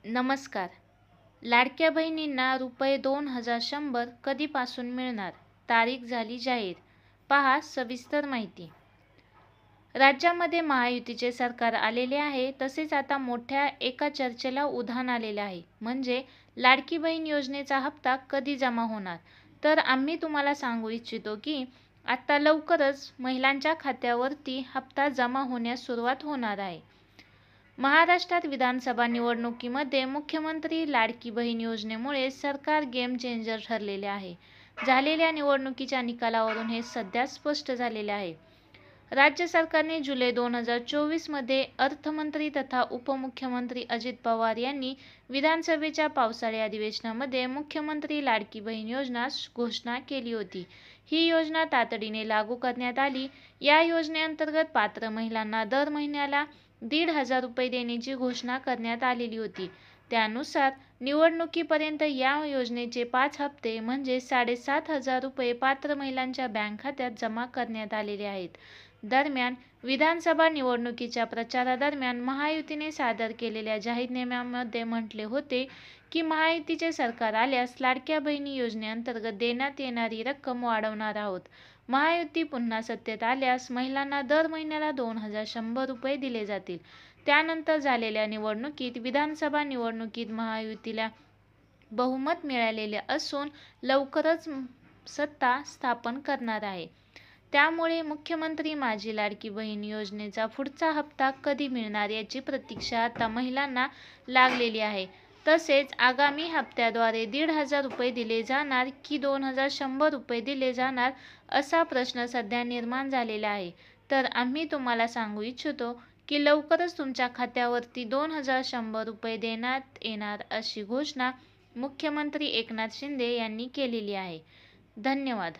नमस्कार. लाडक्या बहिणींना ₹2100 कधीपासून मिळणार? तारीख झाली जाहीर. पहा सविस्तर माहिती. राज्यामध्ये महायुतीचे सरकार आलेले आहे. तसेच आता मोठ्या एका चर्चेला उधाण आलेले आहे. म्हणजे लाडकी बहीण योजनेचा हप्ता कधी जमा होणार? तर आम्ही तुम्हाला सांगू इच्छितो की आता लवकरच महिलांच्या खात्यावरती हप्ता जमा होण्यास सुरुवात होणार आहे. महाराष्ट्रात विधानसभा निवडणुकीमध्ये मुख्यमंत्री लाडकी बहीण योजनेमुळे सरकार गेम चेंजर ठरलेले आहे. झालेल्या निवडणुकीच्या निकालावरून हे सध्या स्पष्ट झालेले आहे. राज्य सरकारने जुलै 2024 मध्ये अर्थमंत्री तथा उपमुख्यमंत्री अजित पवार यांनी विधानसभेच्या पावसाळी अधिवेशनामध्ये मुख्यमंत्री लाडकी बहीण योजना घोषणा केली होती. ही योजना तातडीने लागू करण्यात आली. या योजनेअंतर्गत पात्र महिलांना दर महिन्याला ₹1,500 देण्याची घोषणा करण्यात आलेली होती. त्यानुसार निवडणुकीपर्यंत या योजनेचे 5 हप्ते म्हणजे ₹7,500 पात्र महिलांच्या बँक खात्यात जमा करण्यात आलेले आहेत. दरम्यान, विधानसभा निवडणुकीच्या प्रचारादरम्यान महायुतीने सादर केलेल्या जाहीरनाम्यामध्ये म्हटले होते की महायुतीचे सरकार आल्यास लाडक्या बहिणी योजनेअंतर्गत देण्यात येणारी रक्कम वाढवणार आहोत. महायुती पुन्हा सत्तेत आल्यास महिलांना दर महिन्याला ₹2,100 दिले जातील. त्यानंतर झालेल्या निवडणुकीत विधानसभा निवडणुकीत महायुतीला बहुमत मिळालेले असून लवकरच सत्ता स्थापन करणार आहे. त्यामुळे मुख्यमंत्री माझी लाडकी बहीण योजनेचा पुढचा हप्ता कधी मिळणार याची प्रतीक्षा आता महिलांना लागलेली आहे. तसेच आगामी हप्त्याद्वारे ₹1,500 दिले जाणार की ₹2,100 दिले जाणार असा प्रश्न सध्या निर्माण झालेला आहे. तर आम्ही तुम्हाला सांगू इच्छितो की लवकरच तुमच्या खात्यावरती ₹2,100 देण्यात येणार अशी घोषणा मुख्यमंत्री एकनाथ शिंदे यांनी केलेली आहे. धन्यवाद.